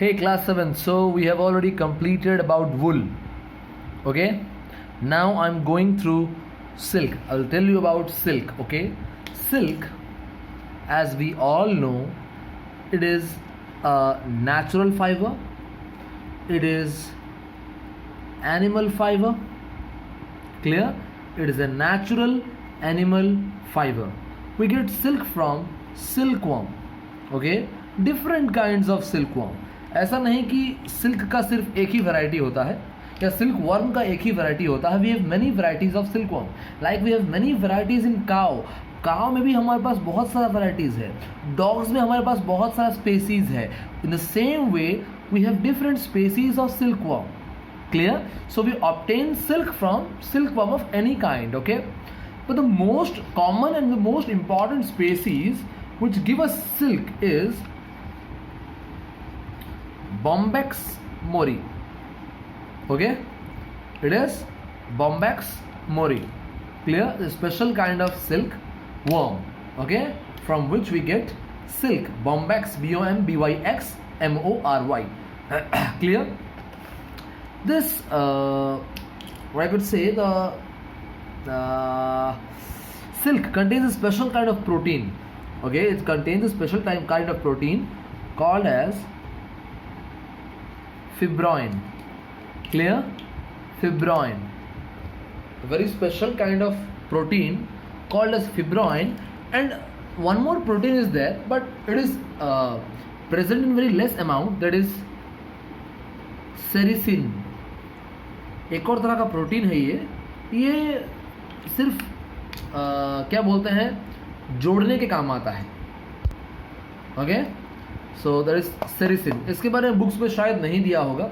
Hey class 7, so we have already completed about wool. Okay, now I'm going through silk. I'll tell you about silk. Okay, silk, as we all know, it is a natural fiber, it is animal fiber. Clear? It is a natural animal fiber. We get silk from silkworm. Okay, different kinds of silkworm. ऐसा नहीं कि silk का सिर्फ एक ही variety होता है या silk worm का एक ही वैरायटी होता है. We have many varieties of silk worm, like we have many varieties in cow. Cow में भी हमारे पास बहुत सारा वैरायटीज है. डॉग्स में हमारे पास बहुत सारा स्पेसीज है. In the same way we have different species of silk worm. Clear? So we obtain silk from silkworm of any kind. Okay, but the most common and the most important species which give us silk is Bombyx mori. Okay, it is Bombyx mori. Clear? A special kind of silk worm. Okay, from which we get silk. Bombyx, Bombyx MORY. Clear? This or I could say the silk contains a special kind of protein. Okay, it contains a special kind of protein called as fibroin. Clear? Fibroin, a very special kind of protein called as fibroin. And one more protein is there, but it is present in very less amount, that is sericin. एक और तरह का protein है ये सिर्फ क्या बोलते हैं, जोड़ने के काम आता है. Okay, so that is sericin. इसके बारे में बुक्स में शायद नहीं दिया होगा,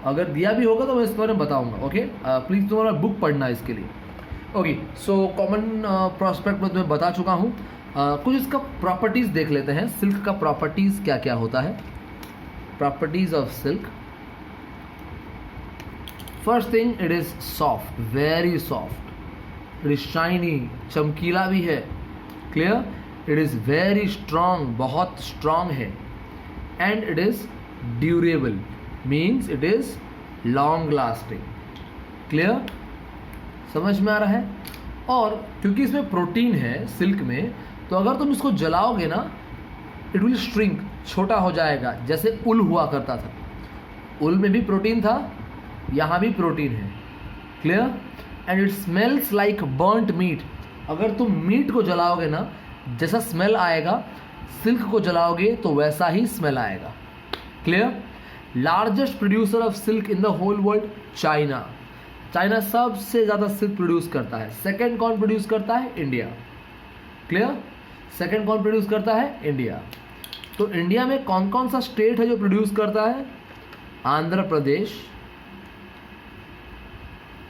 अगर दिया भी होगा तो मैं इसके बारे में बताऊंगा. ओके, प्लीज़ तुम्हारा बुक पढ़ना इसके लिए. ओके, सो कॉमन प्रॉस्पेक्ट में तुम्हें बता चुका हूँ. कुछ इसका प्रॉपर्टीज़ देख लेते हैं. सिल्क का प्रॉपर्टीज़ क्या क्या होता है. Properties of silk. First thing, it is soft, very soft. It is shiny, चमकीला भी है. Clear? It is very strong, बहुत स्ट्रॉन्ग है. And it is durable, means it is long lasting. Clear? समझ में आ रहा है? और क्योंकि इसमें प्रोटीन है सिल्क में, तो अगर तुम इसको जलाओगे ना, इट विल श्रिंक, छोटा हो जाएगा, जैसे उल हुआ करता था. उल में भी प्रोटीन था, यहाँ भी प्रोटीन है. Clear? And it smells like burnt meat. अगर तुम मीट को जलाओगे ना, जैसा स्मेल आएगा, सिल्क को जलाओगे तो वैसा ही स्मेल आएगा. Clear? Largest producer of silk in the whole world, China. China सबसे ज़्यादा सिल्क प्रोड्यूस करता है. सेकेंड कौन प्रोड्यूस करता है? इंडिया. क्लियर? सेकेंड कौन प्रोड्यूस करता है? इंडिया. तो इंडिया में कौन कौन सा स्टेट है जो प्रोड्यूस करता है? Andhra Pradesh,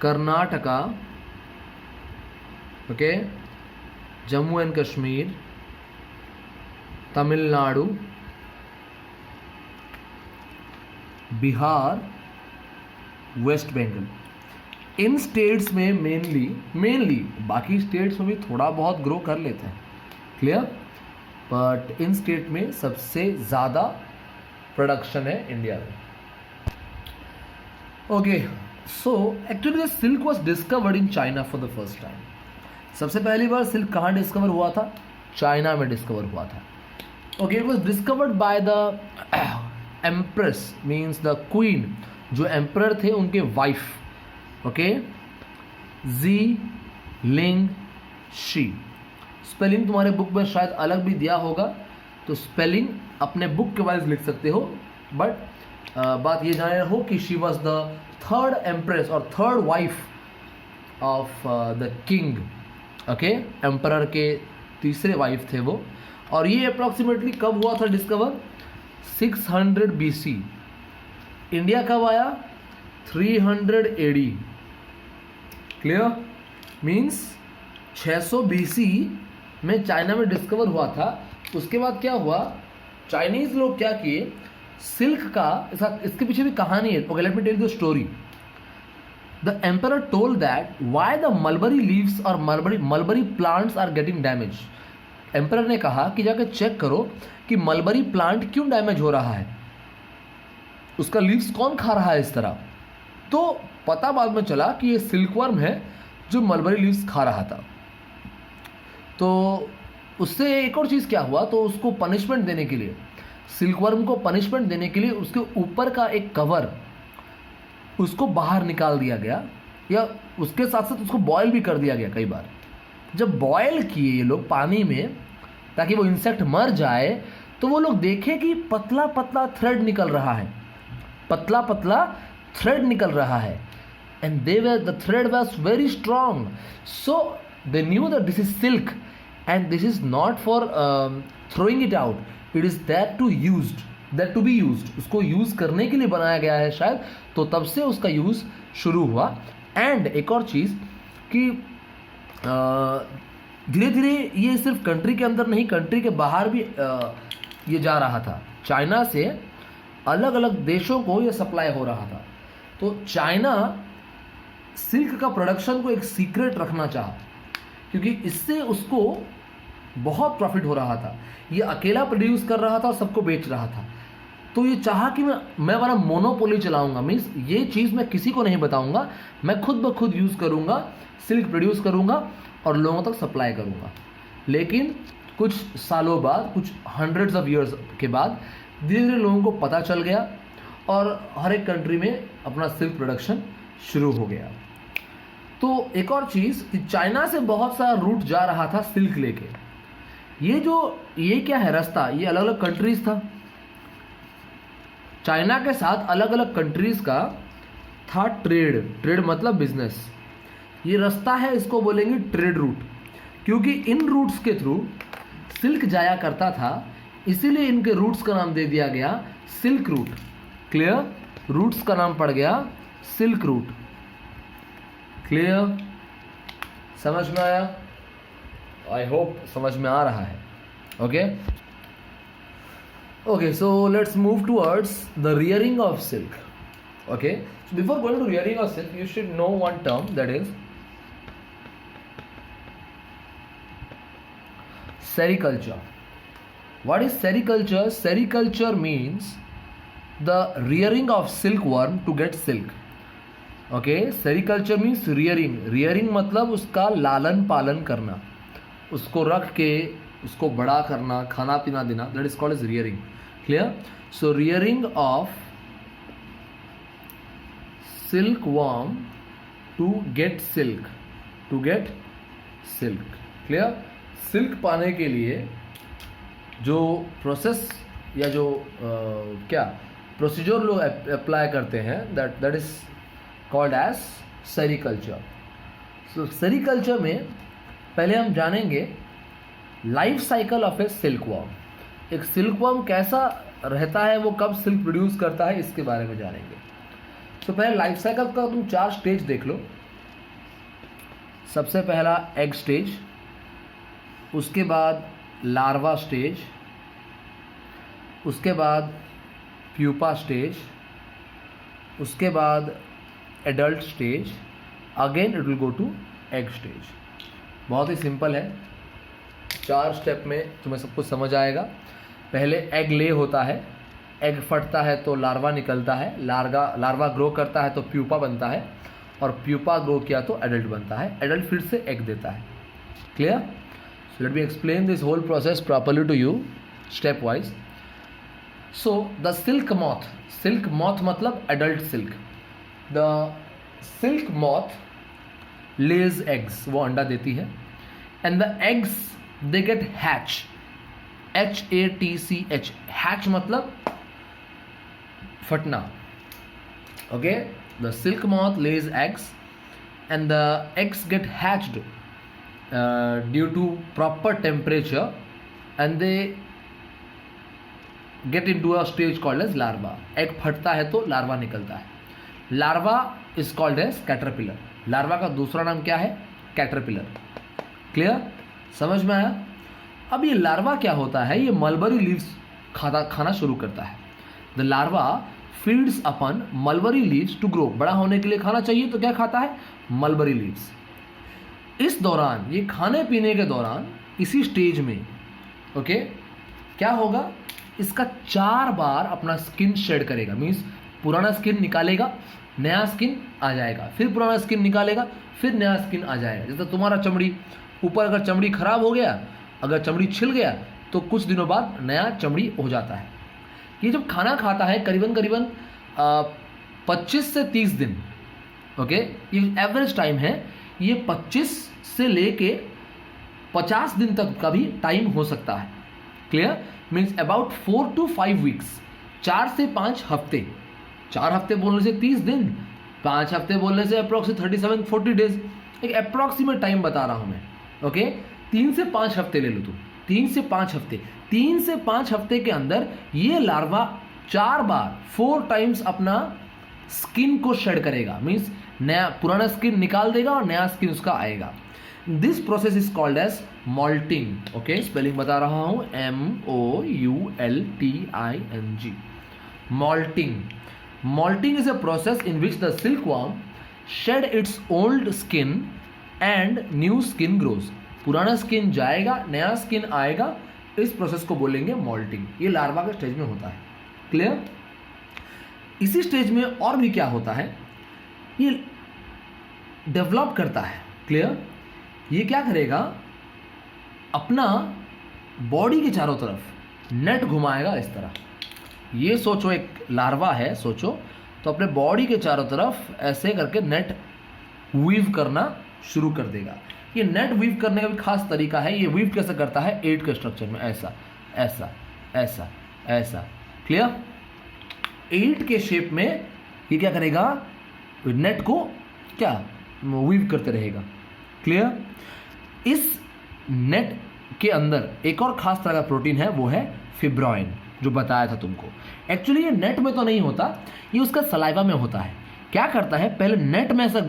Karnataka, okay, Jammu and Kashmir, Tamil Nadu, Bihar, west Bengal. इन स्टेट्स में मेनली बाकी स्टेट्स में भी थोड़ा बहुत ग्रो कर लेते हैं. क्लियर? बट इन स्टेट में सबसे ज़्यादा प्रोडक्शन है इंडिया में. Okay, so actually the silk was discovered in China for the first time. सबसे पहली बार सिल्क कहाँ डिस्कवर हुआ था? चाइना में डिस्कवर हुआ था. Okay, it was discovered by the empress, means the queen. जो एम्परर थे उनके वाइफ. ओके, जी लिंग शी. स्पेलिंग तुम्हारे बुक में शायद अलग भी दिया होगा, तो स्पेलिंग अपने बुक के वाइज लिख सकते हो. बट बात ये जाने हो कि she was the third empress और third wife of the king. Okay, emperor के तीसरे वाइफ थे वो. और ये अप्रॉक्सीमेटली कब हुआ था डिस्कवर? 600 BC. इंडिया कब आया? 300 AD. क्लियर? मीन्स 600 BC में चाइना में डिस्कवर हुआ था. उसके बाद क्या हुआ, चाइनीज लोग क्या किए, सिल्क का इसके पीछे भी कहानी है. Okay, let me tell the story. The emperor told that why the mulberry leaves और mulberry plants are getting damage. Emperor ने कहा कि जाकर चेक करो कि मलबरी प्लांट क्यों डैमेज हो रहा है. उसका लीव्स कौन खा रहा है इस तरह, तो पता बाद में चला कि ये सिल्कवर्म है जो मलबरी लीव्स खा रहा था। तो उससे एक और चीज़ क्या हुआ, तो उसको पनिशमेंट देने के लिए, सिल्कवर्म को पनिशमेंट देने के लिए उसके ऊपर का एक कवर उसको बाहर निकाल दिया गया, या उसके साथ साथ उसको बॉयल भी कर दिया गया कई बार। जब बॉयल किए ये लोग पानी में ताकि वो इंसेक्ट मर जाए, तो वो लोग देखे कि पतला पतला थ्रेड निकल रहा है, पतला पतला थ्रेड निकल रहा है, and the thread was very strong, so they knew that this is silk and this is not for throwing it out, it is that to be used, उसको यूज करने के लिए बनाया गया है शायद, तो तब से उसका यूज शुरू हुआ। एंड एक और चीज़ कि धीरे धीरे ये सिर्फ कंट्री के अंदर नहीं, कंट्री के बाहर भी ये जा रहा था। चाइना से अलग अलग देशों को ये सप्लाई हो रहा था। तो चाइना सिल्क का प्रोडक्शन को एक सीक्रेट रखना चाहा, क्योंकि इससे उसको बहुत प्रॉफिट हो रहा था। ये अकेला प्रोड्यूस कर रहा था और सबको बेच रहा था। तो ये चाहा कि मैं वाला मोनोपोली चलाऊंगा, मीन्स ये चीज़ मैं किसी को नहीं बताऊंगा, मैं खुद ब खुद यूज़ करूंगा, सिल्क प्रोड्यूस करूंगा और लोगों तक सप्लाई करूंगा। लेकिन कुछ सालों बाद, कुछ हंड्रेड्स ऑफ ईयर्स के बाद धीरे धीरे लोगों को पता चल गया और हर एक कंट्री में अपना सिल्क प्रोडक्शन शुरू हो गया। तो एक और चीज़ कि चाइना से बहुत सारा रूट जा रहा था सिल्क लेके। ये क्या है रास्ता, ये अलग अलग कंट्रीज था, चाइना के साथ अलग अलग कंट्रीज का था ट्रेड मतलब बिजनेस। ये रास्ता है, इसको बोलेंगे ट्रेड रूट, क्योंकि इन रूट्स के थ्रू सिल्क जाया करता था, इसीलिए इनके रूट्स का नाम दे दिया गया सिल्क रूट। क्लियर, रूट्स का नाम पड़ गया सिल्क रूट। क्लियर, समझ में आया? आई होप समझ में आ रहा है। Okay, so let's move towards the rearing of silk. Okay, so before going to rearing of silk, you should know one term, that is sericulture. What is sericulture? Sericulture means the rearing of silkworm to get silk. Okay, sericulture means rearing मतलब उसका लालन पालन करना, उसको रख के उसको बड़ा करना, खाना पीना देना, that is called as rearing. Clear? So rearing of silkworm to get silk. Clear? Silk पाने के लिए जो प्रोसेस या जो क्या प्रोसीजर लोग अप्लाई करते हैं, that is called as sericulture. So sericulture में पहले हम जानेंगे life cycle of a silkworm. एक सिल्कवर्म कैसा रहता है, वो कब सिल्क प्रोड्यूस करता है, इसके बारे में जानेंगे. तो पहले लाइफ साइकिल का तुम 4 स्टेज देख लो. सबसे पहला एग स्टेज, उसके बाद लार्वा स्टेज, उसके बाद प्यूपा स्टेज, उसके बाद adult stage, again it will go to egg stage. बहुत ही सिंपल है, 4 स्टेप में तुम्हें सब कुछ समझ आएगा. पहले एग ले होता है, एग फटता है तो लार्वा निकलता है, लार्वा ग्रो करता है तो प्यूपा बनता है, और प्यूपा ग्रो किया तो एडल्ट बनता है, एडल्ट फिर से एग देता है. Clear? So let me explain this whole process properly to you step wise. So the silk moth मतलब adult silk. The silk moth lays eggs, वो अंडा देती है, and the eggs they get hatch, HATCH. Hatch मतलब फटना. Okay, the silk moth lays eggs and the eggs get hatched due to proper temperature, and they get into a stage called as larva. egg फटता है तो larva निकलता है. Larva is called as caterpillar. Larva का दूसरा नाम क्या है? कैटरपिलर. क्लियर? समझ में आया? अब ये लार्वा क्या होता है, ये मलबरी लीव्स खाना शुरू करता है. The larva feeds upon mulberry leaves to grow. बड़ा होने के लिए खाना चाहिए तो क्या खाता है? Mulberry leaves. इस दौरान, ये खाने पीने के दौरान, इसी स्टेज में ओके क्या होगा, इसका 4 बार अपना स्किन शेड करेगा. मीन्स पुराना स्किन निकालेगा, नया स्किन आ जाएगा, फिर पुराना स्किन निकालेगा, फिर नया स्किन आ जाएगा। जैसे तुम्हारा चमड़ी, ऊपर अगर चमड़ी खराब हो गया, अगर चमड़ी छिल गया, तो कुछ दिनों बाद नया चमड़ी हो जाता है। ये जब खाना खाता है करीबन 25 से 30 दिन, ओके, ये एवरेज टाइम है। ये 25 से लेके 50 दिन तक का भी टाइम हो सकता है। Clear? Means about 4 to 5 weeks, 4 से 5 हफ्ते। 4 हफ्ते बोलने से 30 दिन, 5 हफ्ते बोलने से अप्रॉक्सीमेट 37-40 डेज। एक अप्रॉक्सीमेट टाइम बता रहा हूं मैं, ओके। 3 से 5 हफ्ते ले लो तुम, 3 से 5 हफ्ते। 3 से 5 हफ्ते के अंदर ये लार्वा 4 बार 4 टाइम्स अपना स्किन को शेड करेगा। मीन्स नया पुराना स्किन निकाल देगा और नया स्किन उसका आएगा। This process is called as moulting. Okay, spelling बता रहा हूं, MOULTING, moulting. Molting is a process in which the silkworm shed its old skin and new skin grows. पुराना स्किन जाएगा, नया स्किन आएगा, इस प्रोसेस को बोलेंगे मॉल्टिंग। ये लार्वा के स्टेज में होता है। क्लियर? इसी स्टेज में और भी क्या होता है, ये डेवलप करता है। क्लियर? ये क्या करेगा, अपना बॉडी के चारों तरफ नेट घुमाएगा इस तरह। ये सोचो एक लार्वा है, सोचो, तो अपने बॉडी के चारों तरफ ऐसे करके नेट वीव करना शुरू कर देगा। ये नेट वीव करने का भी खास तरीका है। ये वीव कैसे करता है, 8 के स्ट्रक्चर में, ऐसा ऐसा ऐसा ऐसा। क्लियर? 8 के शेप में ये क्या करेगा, नेट को क्या वीव करते रहेगा। क्लियर? इस नेट के अंदर एक और खास तरह का प्रोटीन है, वो है फिब्रोइन, जो बताया था तुमको। एक्चुअली ये नेट में तो नहीं होता, ये उसका सलाइवा में होता है। क्या करता है, पहले नेट में ऐसा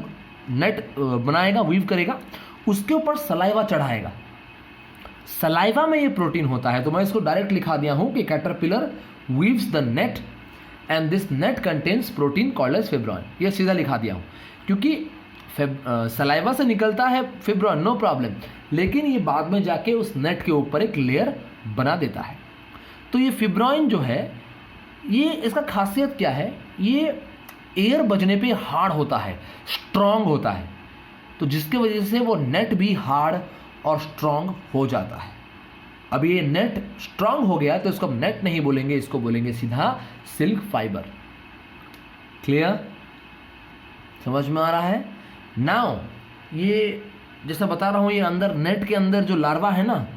नेट बनाएगा, वीव करेगा, उसके ऊपर सलाइवा चढ़ाएगा। सलाइवा में ये प्रोटीन होता है। तो मैं इसको डायरेक्ट लिखा दिया हूं कि caterpillar weaves the net and this net contains protein called as fibroin. ये सीधा लिखा दिया हूं, क्योंकि सलाइवा से निकलता है फिब्रोइन, नो प्रॉब्लम, लेकिन ये बाद में जाके उस नेट के ऊपर एक लेयर बना देता है। तो ये फिब्रोइन जो है, ये इसका खासियत क्या है, ये एयर बजने पे हार्ड होता है, स्ट्रांग होता है, तो जिसके वजह से वो नेट भी हार्ड और स्ट्रांग हो जाता है। अब ये नेट स्ट्रांग हो गया तो इसको हम नेट नहीं बोलेंगे, इसको बोलेंगे सीधा सिल्क फाइबर। क्लियर? समझ में आ रहा है? नाउ ये जैसा बता रहा हूं, ये अंदर नेट के अंदर जो लार्वा है ना,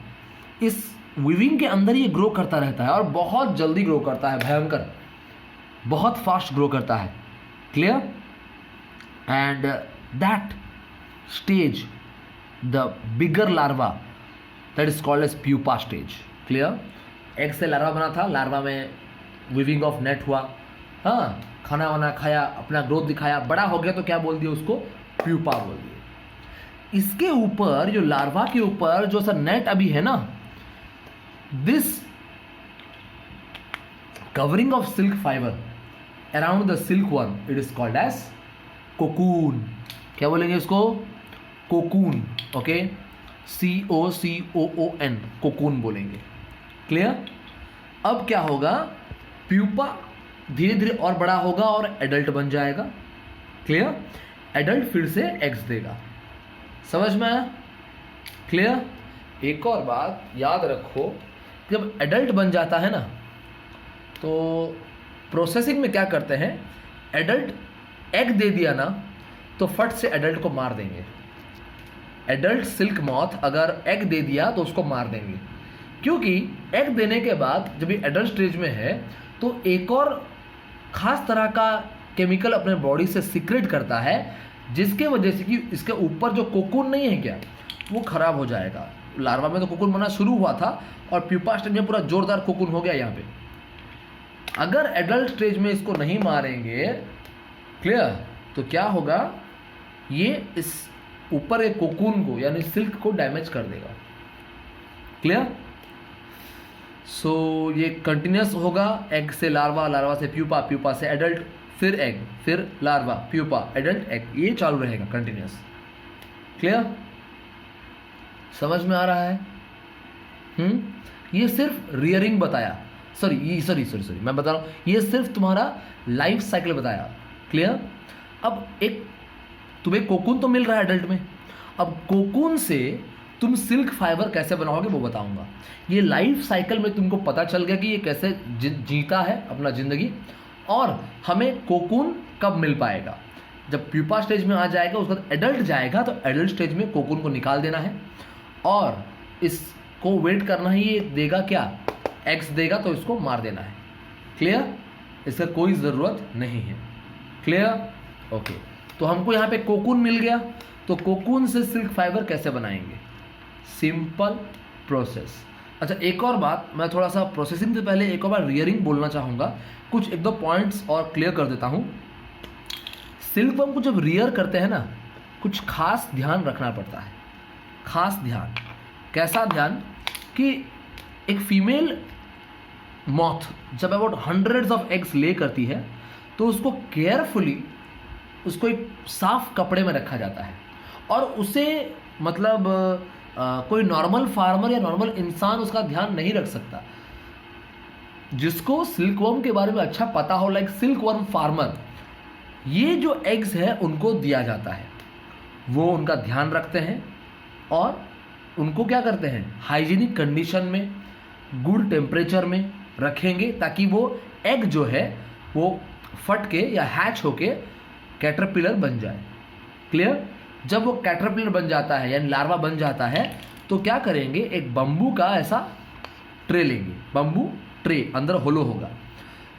इस वीविंग के अंदर ये ग्रो करता रहता है और बहुत जल्दी ग्रो करता है, भयंकर, बहुत फास्ट ग्रो करता है। Clear? And that stage, the bigger larva, that is called as pupa stage. Clear? Egg से लार्वा बना था, लार्वा में वीविंग ऑफ नेट हुआ, हाँ, खाना वाना खाया, अपना ग्रोथ दिखाया, बड़ा हो गया तो क्या बोल दिया उसको, प्यूपा बोल दिया। इसके ऊपर जो लार्वा के ऊपर जो सा नेट अभी है ना, this covering of silk fiber around the silkworm, it is called as cocoon. क्या बोलेंगे इसको, cocoon, okay, COCOON, cocoon बोलेंगे। क्लियर? अब क्या होगा, प्यूपा धीरे धीरे और बड़ा होगा और एडल्ट बन जाएगा। क्लियर? एडल्ट फिर से एग्स देगा। समझ में आया? क्लियर? एक और बात याद रखो, जब एडल्ट बन जाता है ना, तो प्रोसेसिंग में क्या करते हैं, एडल्ट एग दे दिया ना तो फट से एडल्ट को मार देंगे। एडल्ट सिल्क मॉथ अगर एग दे दिया तो उसको मार देंगे, क्योंकि एग देने के बाद जब ये एडल्ट स्टेज में है तो एक और खास तरह का केमिकल अपने बॉडी से सीक्रेट करता है, जिसके वजह से कि इसके ऊपर जो कोकून नहीं है क्या, वो खराब हो जाएगा। लार्वा में तो कोकून बनना शुरू हुआ था और प्यूपा स्टेज में पूरा जोरदार कोकून हो गया यहाँ पे। अगर एडल्ट स्टेज में इसको नहीं मारेंगे, क्लियर, तो क्या होगा, ये इस ऊपर एक कोकून को यानी सिल्क को डैमेज कर देगा। क्लियर? सो ये कंटिन्यूस होगा, एग से लार्वा, लार्वा से प्यूपा, प्यूपा से एडल्ट, फिर एग, फिर लार्वा, प्यूपा, एडल्ट, एग, ये चालू रहेगा कंटिन्यूस। क्लियर? समझ में आ रहा है? ये सिर्फ रियरिंग बताया। सॉरी मैं बता रहा हूँ, ये सिर्फ तुम्हारा लाइफ साइकिल बताया। क्लियर? अब एक तुम्हें कोकून तो मिल रहा है एडल्ट में, अब कोकून से तुम सिल्क फाइबर कैसे बनाओगे वो बताऊंगा। ये लाइफ साइकिल में तुमको पता चल गया कि ये कैसे जीता है अपना ज़िंदगी, और हमें कोकून कब मिल पाएगा। जब प्यूपा स्टेज में आ जाएगा, उसके बाद एडल्ट जाएगा, तो एडल्ट स्टेज में कोकून को निकाल देना है और इसको वेट करना है, ये देगा क्या, एग्स देगा, तो इसको मार देना है। क्लियर? इसका कोई ज़रूरत नहीं है। क्लियर? ओके, तो हमको यहाँ पे कोकून मिल गया, तो कोकून से सिल्क फाइबर कैसे बनाएंगे? Simple process. अच्छा, एक और बात, मैं थोड़ा सा प्रोसेसिंग से पहले एक और बार रियरिंग बोलना चाहूँगा, कुछ एक दो पॉइंट्स और क्लियर कर देता हूँ। सिल्क वर्म को जब रियर करते हैं ना, कुछ खास ध्यान रखना पड़ता है। खास ध्यान, कैसा ध्यान कि एक फीमेल मॉथ जब अबाउट हंड्रेड्स ऑफ एग्स ले करती है, तो उसको केयरफुली उसको एक साफ कपड़े में रखा जाता है, और उसे मतलब कोई नॉर्मल फार्मर या नॉर्मल इंसान उसका ध्यान नहीं रख सकता। जिसको सिल्क वर्म के बारे में अच्छा पता हो, लाइक सिल्क वर्म फार्मर, ये जो एग्स है उनको दिया जाता है, वो उनका ध्यान रखते हैं और उनको क्या करते हैं, हाइजीनिक कंडीशन में, गुड टेम्परेचर में रखेंगे, ताकि वो एग जो है वो फट के या हैच होके कैटरपिलर बन जाए। क्लियर? जब वो कैटरपिलर बन जाता है यानी लार्वा बन जाता है, तो क्या करेंगे, एक बम्बू का ऐसा ट्रे लेंगे, बम्बू ट्रे, अंदर होलो होगा,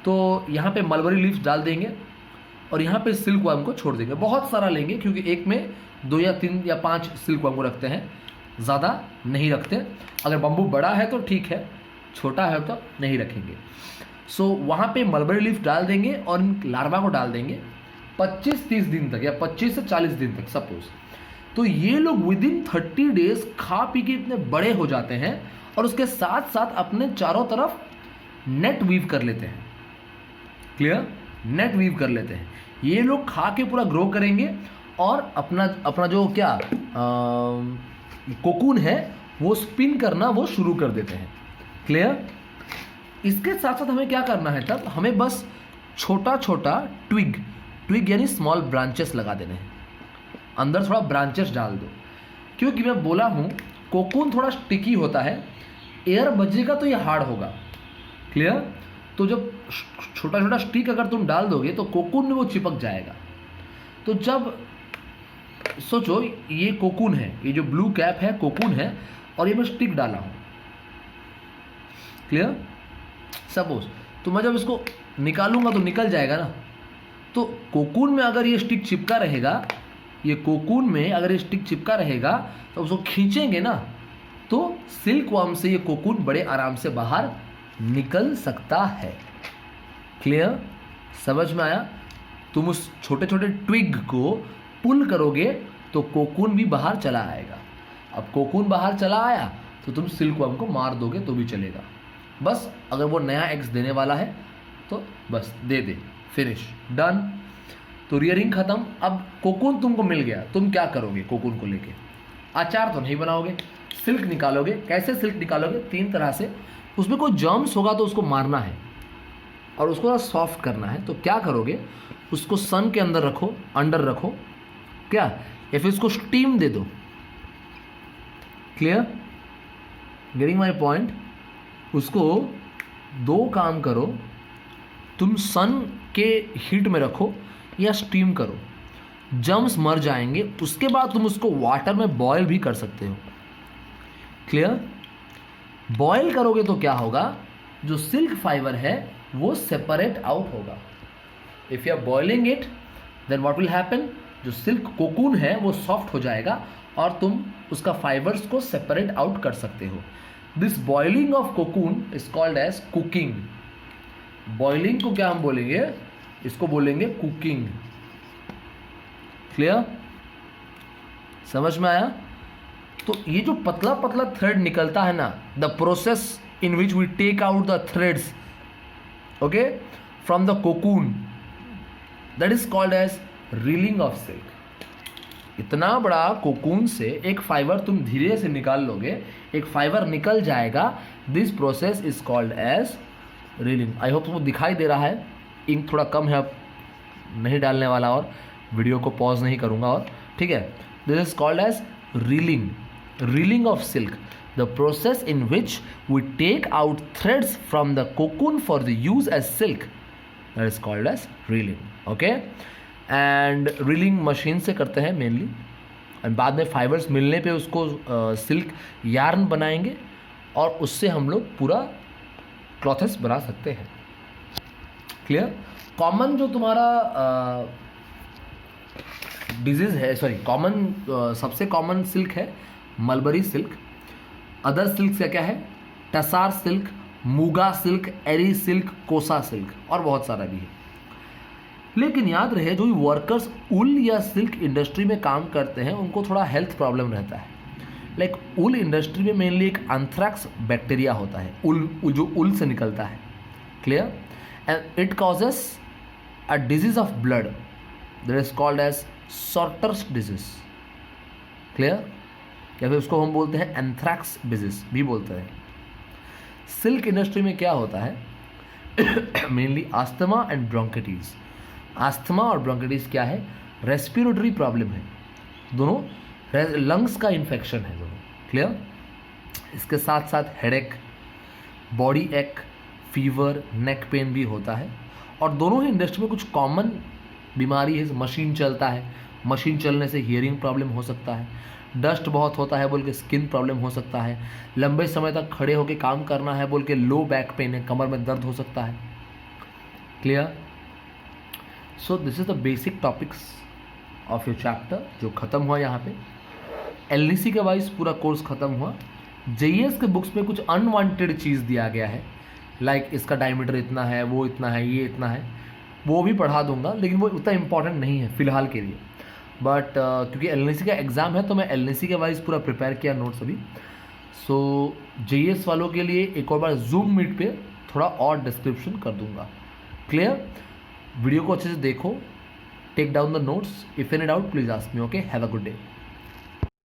तो यहाँ पे मलबरी लीव्स डाल देंगे और यहाँ पे सिल्क वर्म को छोड़ देंगे। बहुत सारा लेंगे, क्योंकि एक में 2 या 3 या 5 सिल्क वर्म को रखते हैं, ज़्यादा नहीं रखते। अगर बम्बू बड़ा है तो ठीक है, छोटा है तो नहीं रखेंगे। सो वहाँ पे मलबरी लीफ डाल देंगे और इन लार्वा को डाल देंगे 25-30 दिन तक, या 25 से 40 दिन तक सपोज। तो ये लोग विद इन 30 डेज खा पी के इतने बड़े हो जाते हैं, और उसके साथ साथ अपने चारों तरफ नेट वीव कर लेते हैं। क्लियर? नेट वीव कर लेते हैं। ये लोग खा के पूरा ग्रो करेंगे और अपना जो क्या कोकून है वो स्पिन करना वो शुरू कर देते हैं। क्लियर? इसके साथ साथ हमें क्या करना है, तब हमें बस छोटा छोटा ट्विग यानी स्मॉल ब्रांचेस लगा देने हैं, अंदर थोड़ा ब्रांचेस डाल दो, क्योंकि मैं बोला हूँ कोकून थोड़ा स्टिकी होता है, एयर बजेगा तो ये हार्ड होगा। क्लियर? तो जब छोटा छोटा स्टिक अगर तुम डाल दोगे तो कोकून में वो चिपक जाएगा। तो जब सोचो ये कोकून है, ये जो ब्लू कैप है कोकून है, और ये मैं स्टिक डाला हूँ। क्लियर? सपोज तो मैं जब इसको निकालूंगा तो निकल जाएगा ना, तो कोकून में अगर ये स्टिक चिपका रहेगा, ये कोकून में अगर ये स्टिक चिपका रहेगा, तो उसको खींचेंगे ना, तो सिल्क वर्म से ये कोकून बड़े आराम से बाहर निकल सकता है। क्लियर? समझ में आया? तुम उस छोटे छोटे ट्विग को पुल करोगे तो कोकून भी बाहर चला आएगा। अब कोकून बाहर चला आया तो तुम सिल्क वर्म को मार दोगे तो भी चलेगा। बस अगर वो नया एग्स देने वाला है तो बस दे दे, फिनिश, डन। तो रियरिंग खत्म। अब कोकून तुमको मिल गया, तुम क्या करोगे कोकून को लेके? अचार तो नहीं बनाओगे, सिल्क निकालोगे। कैसे सिल्क निकालोगे? 3 तरह से। उसमें कोई जर्म्स होगा तो उसको मारना है और उसको थोड़ा सॉफ्ट करना है। तो क्या करोगे, उसको सन के अंदर रखो, अंडर रखो क्या, या फिर उसको स्टीम दे दो। क्लियर? Getting my point? उसको 2 काम करो, तुम सन के हीट में रखो या स्टीम करो, जर्म्स मर जाएंगे। उसके बाद तुम उसको वाटर में बॉयल भी कर सकते हो। क्लियर? बॉयल करोगे तो क्या होगा, जो सिल्क फाइबर है वो सेपरेट आउट होगा। If you are boiling it then what will happen, जो सिल्क कोकून है वो सॉफ्ट हो जाएगा और तुम उसका फाइबर्स को सेपरेट आउट कर सकते हो। This boiling of cocoon is called as cooking. Boiling को क्या हम बोलेंगे, इसको बोलेंगे कुकिंग। क्लियर? समझ में आया? तो ये जो पतला पतला थ्रेड निकलता है ना, the process in which we take out the threads okay from the cocoon, that is called as reeling of silk. इतना बड़ा कोकून से एक फाइबर तुम धीरे से निकाल लोगे, एक फाइबर निकल जाएगा। This process is called as reeling. I hope तुमको दिखाई दे रहा है, इंक थोड़ा कम है, अब नहीं डालने वाला और वीडियो को पॉज नहीं करूँगा और ठीक है। This is called as reeling, reeling of silk, the process in which we take out threads from the cocoon for the use as silk, that is called as reeling. Okay, and reeling machine से करते हैं mainly, and बाद में fibres मिलने पे उसको silk yarn बनाएंगे और उससे हम लोग पूरा क्लॉथेस बना सकते हैं। क्लियर? कॉमन जो तुम्हारा डिजीज़ है, सॉरी कॉमन सबसे कॉमन सिल्क है मलबरी सिल्क। अदर सिल्क क्या क्या है? टसार सिल्क, मूगा सिल्क, एरी सिल्क, कोसा सिल्क और बहुत सारा भी है। लेकिन याद रहे जो वर्कर्स उल या सिल्क इंडस्ट्री में काम करते हैं उनको थोड़ा हेल्थ प्रॉब्लम रहता है। लाइक उल इंडस्ट्री में मेनली एक एंथ्रैक्स बैक्टीरिया होता है, जो उल से निकलता है। Clear? And it causes a disease of blood that is called as sorters disease. Clear? या फिर उसको हम बोलते हैं एंथ्रैक्स डिजीज भी बोलते हैं। सिल्क इंडस्ट्री में क्या होता है mainly asthma and bronchitis. Asthma और ब्रोंकाइटिस क्या है? रेस्पिरेटरी प्रॉब्लम है, दोनों लंग्स का इन्फेक्शन है दोनों। क्लियर? इसके साथ साथ हेडेक, बॉडी एक, फीवर, नेक पेन भी होता है। और दोनों ही इंडस्ट्री में कुछ कॉमन बीमारी है। मशीन चलता है, मशीन चलने से हियरिंग प्रॉब्लम हो सकता है, डस्ट बहुत होता है बोल के स्किन प्रॉब्लम हो सकता है, लंबे समय तक खड़े होकर काम करना है बोल के लो बैक पेन है, कमर में दर्द हो सकता है। Clear? So this is the basic topics of your chapter जो ख़त्म हुआ यहाँ पे। एलडीसी के वाइज पूरा कोर्स ख़त्म हुआ। जेईएस के बुक्स में कुछ अनवांटेड चीज़ दिया गया है, लाइक इसका डायमीटर इतना है, वो इतना है, ये इतना है, वो भी पढ़ा दूंगा, लेकिन वो उतना इंपॉर्टेंट नहीं है फ़िलहाल के लिए। बट क्योंकि एलडीसी का एग्ज़ाम है तो मैं एलडीसी के वाइज पूरा प्रिपेयर किया नोट्स अभी। सो जेईएस वालों के लिए एक और बार जूम मीट पे थोड़ा और डिस्क्रिप्शन कर दूंगा। क्लियर? वीडियो को अच्छे से देखो, take down the notes, if any doubt please ask me. Okay, have a good day.